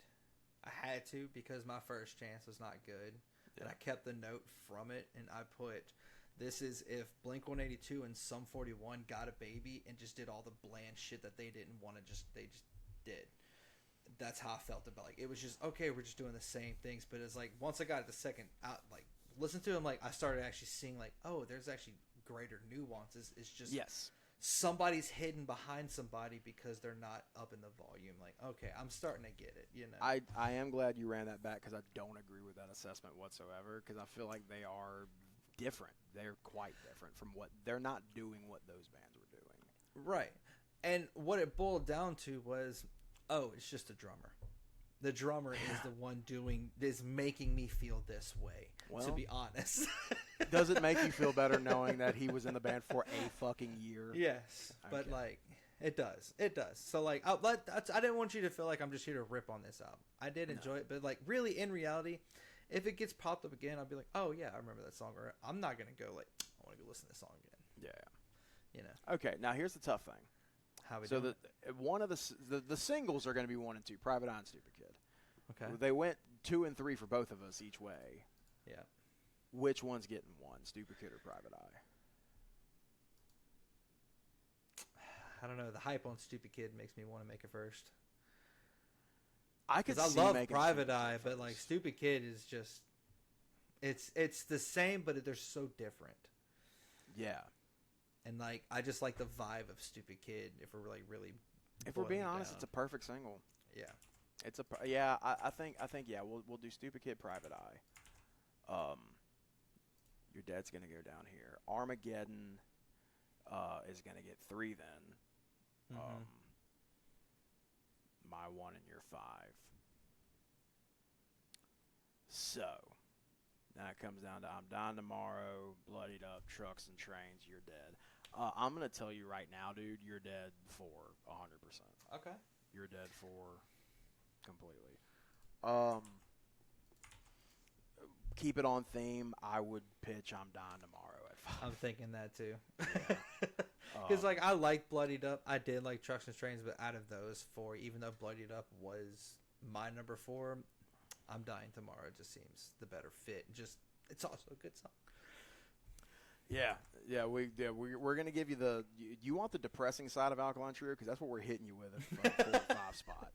I had to, because my first chance was not good. And I kept the note from it, and I put, this is if Blink-182 and Sum 41 got a baby and just did all the bland shit that they didn't want to they just did. That's how I felt about it. Like, it was just, okay, we're just doing the same things. But it's like, once I got the second out, like, listen to them, like, I started actually seeing, like, oh, there's actually greater nuances. It's just... Yes. Somebody's hidden behind somebody because they're not up in the volume. Like, okay, I'm starting to get it, you know. I am glad you ran that back, because I don't agree with that assessment whatsoever, because I feel like they are different. They're quite different from what... They're not doing what those bands were doing. Right. And what it boiled down to was, oh, it's just a drummer. The drummer is the one is making me feel this way, to be honest. Does it make you feel better knowing that he was in the band for a fucking year? Yes, but like, it does. It does. So like, I didn't want you to feel like I'm just here to rip on this album. I did enjoy it, but like, really, in reality, if it gets popped up again, I'll be like, oh yeah, I remember that song. Or I'm not gonna go like, I want to go listen to this song again. Yeah. You know. Okay, now here's the tough thing. How we so doing? One of the singles are going to be 1 and 2, Private Eye and Stupid Kid. Okay. They went 2 and 3 for both of us each way. Yeah. Which one's getting 1, Stupid Kid or Private Eye? I don't know. The hype on Stupid Kid makes me want to make it first. I love Private Eye, but like Stupid Kid is just, it's the same, but they're so different. Yeah. And like, I just like the vibe of Stupid Kid. If we're like really, if we're being honest, it's a perfect single. Yeah. It's a I think yeah, we'll do Stupid Kid, Private Eye. Your Dead's gonna go down here. Armageddon is gonna get 3 then. My 1 and your 5. So now it comes down to I'm Dying Tomorrow, Bloodied Up, Trucks and Trains, You're Dead. I'm gonna tell you right now, dude, You're Dead for 100%. Okay. You're Dead for completely. Keep it on theme. I would pitch I'm Dying Tomorrow at 5. I'm thinking that too. Because like, I like Bloodied Up. I did like Trucks and Trains, but out of those 4, even though Bloodied Up was my number 4, I'm Dying Tomorrow just seems the better fit. Just, it's also a good song. Yeah, we're gonna give you the. You want the depressing side of Alkaline Trio, because that's what we're hitting you with at 4 and 5 spot.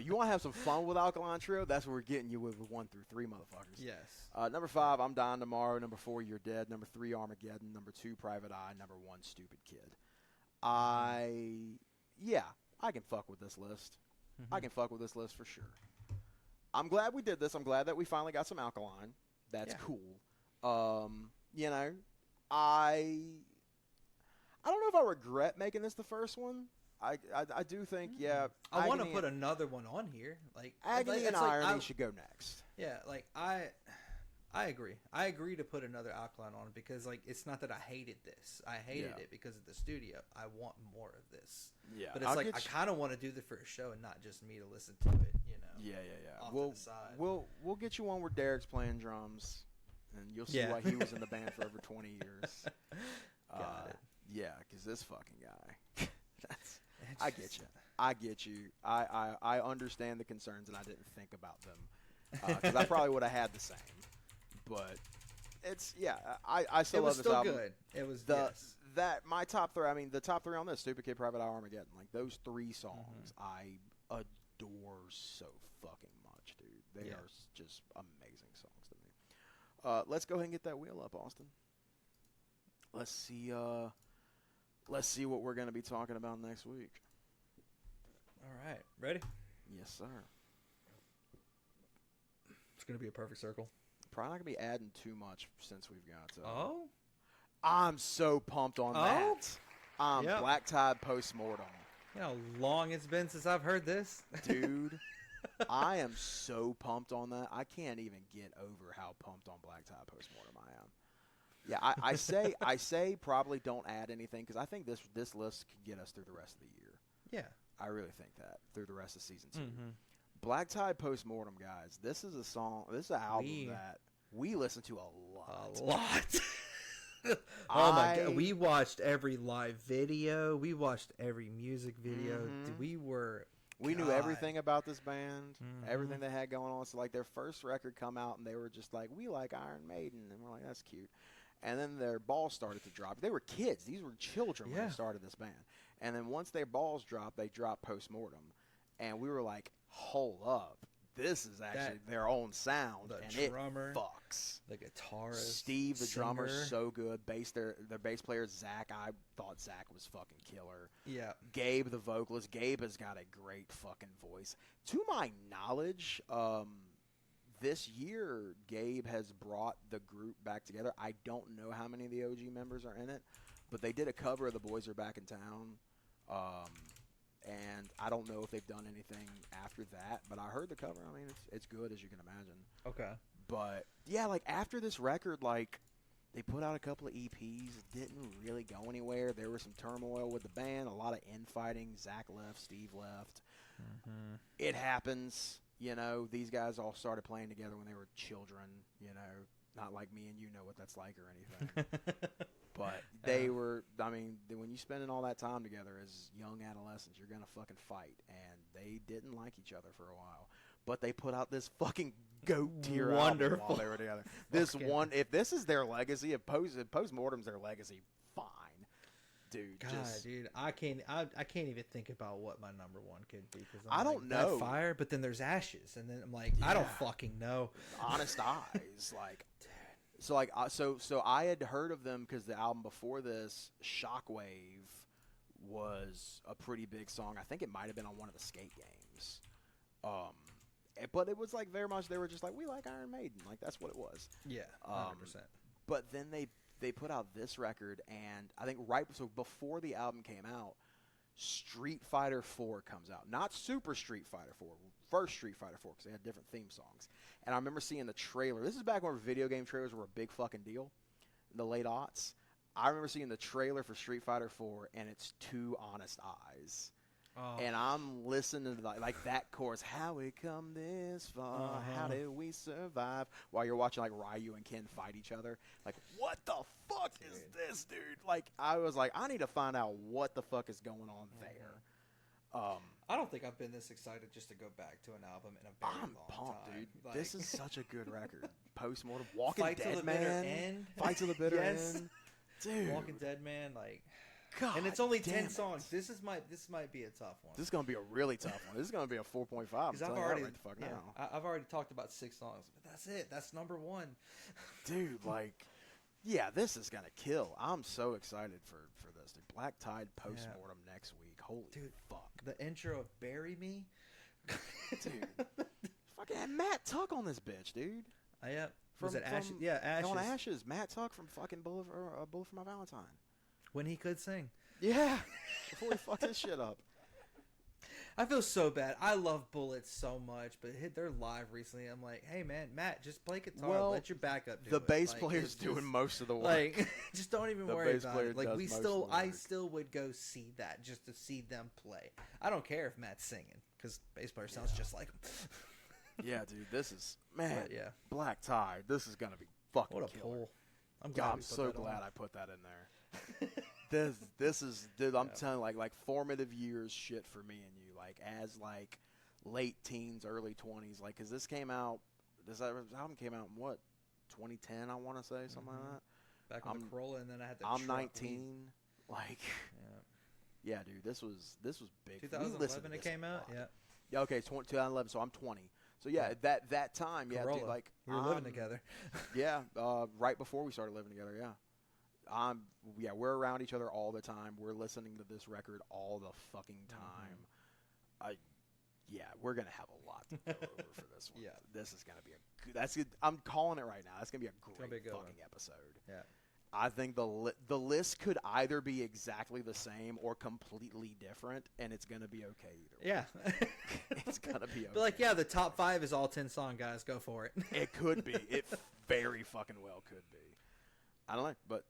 You want to have some fun with Alkaline Trio? That's what we're getting you with 1 through 3, motherfuckers. Yes. Number 5, I'm Dying Tomorrow. Number 4, You're Dead. Number 3, Armageddon. Number 2, Private Eye. Number 1, Stupid Kid. I can fuck with this list. I can fuck with this list for sure. I'm glad we did this. I'm glad that we finally got some Alkaline. That's cool. You know, I don't know if I regret making this the first one. I do think, I want to put another one on here. Like, Agony and Irony should go next. Yeah, like, I agree. I agree to put another Alkaline on, because like, it's not that I hated this. I hated it because of the studio. I want more of this. Yeah, but it's like, I kind of want to do this for a show and not just me to listen to it. You know. Yeah. Off to the side. We'll get you one where Derek's playing drums, and you'll see why he was in the band for over 20 years. Got it. Yeah, because this fucking guy. I get you. I understand the concerns, and I didn't think about them, because I probably would have had the same. But it's I still love this album. It was that my top 3. I mean, the top 3 on this: Stupid Kid, Private Eye, Armageddon. Like those 3 songs, I adore so fucking much, dude. They are just amazing songs to me. Let's go ahead and get that wheel up, Austin. Let's see what we're going to be talking about next week. Ready? Yes, sir. It's gonna be a perfect circle. Probably not gonna be adding too much since we've got. Oh. I'm so pumped on that. Yep. Black Tide Postmortem. You know how long it's been since I've heard this? Dude, I am so pumped on that. I can't even get over how pumped on Black Tide Postmortem I am. Yeah, I say probably don't add anything because I think this list could get us through the rest of the year. Yeah. I really think that through the rest of season 2. Mm-hmm. Black Tide Postmortem, guys. This is an album that we listen to a lot. A lot. Oh my god, we watched every live video. We watched every music video. We knew everything about this band, everything they had going on. So like their first record come out and they were just like, we like Iron Maiden, and we're like, that's cute. And then their balls started to drop. They were kids; these were children when they started this band. And then once their balls dropped, they dropped Postmortem, and we were like, hold up. This is actually their own sound, and drummer, it fucks. The guitarist, Steve, the singer. drummer, so good. Their bass player, Zach, I thought Zach was fucking killer. Yeah. Gabe, the vocalist, Gabe has got a great fucking voice. To my knowledge, this year, Gabe has brought the group back together. I don't know how many of the OG members are in it, but they did a cover of The Boys Are Back in Town. And I don't know if they've done anything after that, but I heard the cover. I mean, it's good, as you can imagine. Okay. But, yeah, like, after this record, like, they put out a couple of EPs. It didn't really go anywhere. There was some turmoil with the band, a lot of infighting. Zach left, Steve left. Mm-hmm. It happens. You know, these guys all started playing together when they were children, you know. Not like me and you know what that's like or anything. But they were, I mean, when you spending all that time together as young adolescents, you're going to fucking fight. And they didn't like each other for a while. But they put out this fucking goat tier album while they were together. If this is their legacy, if Postmortem's their legacy, fine. Dude, dude, I can't even think about what my number one could be. Cause I don't know. Fire, but then there's Ashes. And then I'm like, I don't fucking know. Honest Eyes, like... So I had heard of them because the album before this, Shockwave, was a pretty big song. I think it might have been on one of the skate games. But it was like very much they were just like, we like Iron Maiden. Like that's what it was. Yeah, 100%. But then they put out this record, and I think before the album came out, Street Fighter 4 comes out. Not Super Street Fighter 4. First Street Fighter 4 because they had different theme songs. And I remember seeing the trailer. This is back when video game trailers were a big fucking deal in the late aughts. I remember seeing the trailer for Street Fighter 4, and it's Two Honest Eyes. Oh. And I'm listening to like that chorus, how we come this far, how did we survive, while you're watching like Ryu and Ken fight each other. Like, what the fuck is this, dude? Like, I was like, I need to find out what the fuck is going on there. I don't think I've been this excited just to go back to an album in a very long pumped, time. Dude. Like, this is such a good record. Postmortem, Walking Fight Dead to the Man, bitter end. Fight to the bitter end, dude. Walking Dead Man, like, God, and it's only 10 songs. This might be a tough one. This is gonna be a really tough one. This is gonna be a 4.5. Because I've already talked about 6 songs, but that's it. That's number one, dude. Like, yeah, this is gonna kill. I'm so excited for this. Dude. Black Tide Postmortem next week. Holy fuck. The intro of Bury Me. Dude. Fucking had Matt Tuck on this bitch, dude. Yeah. Was it Ashes? Yeah, Ashes. On Ashes. Matt Tuck from fucking Bullet for My Valentine. When he could sing. Yeah. Before he fucked his shit up. I feel so bad. I love Bullets so much, but hit their live recently. I'm like, hey man, Matt, just play guitar. Well, let your backup do the it. bass player's doing most of the work. Like, just don't even worry about it. Like, I work. still would go see that just to see them play. I don't care if Matt's singing because bass player sounds just like him. Yeah, dude, this is But, Black Tide. This is gonna be fucking. What a killer. pull! I'm so glad I put that in there. This is, dude. I'm telling you, like formative years shit for me and you. Like as like late teens, early 20s. Like, cause this album came out in what 2010? I want to say something like that. Back on the Corolla, and then I had the. I'm 19. Like, yeah, dude. This was big. 2011 it came out. Yeah. Okay, 2011. So I'm 20. So yeah, that time, Corolla. dude. Like we were living together. Yeah, right before we started living together. Yeah. We're around each other all the time. We're listening to this record all the fucking time. we're gonna have a lot to go over for this one. Yeah. This is gonna be that's good. I'm calling it right now. That's gonna be a gonna great be a good fucking one. episode. Yeah. I think the list could either be exactly the same or completely different, and it's gonna be okay either way. Yeah. It's gonna be okay. But like, yeah, the top 5 is all 10 song guys. Go for it. It could be. It very fucking well could be. I don't know, but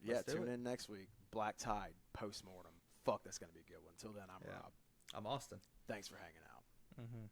yeah, Let's do tune it. in next week. Black Tide, Postmortem. Fuck, that's gonna be a good one. Until then, I'm Yeah. Rob. I'm Austin. Thanks for hanging out. Mm-hmm.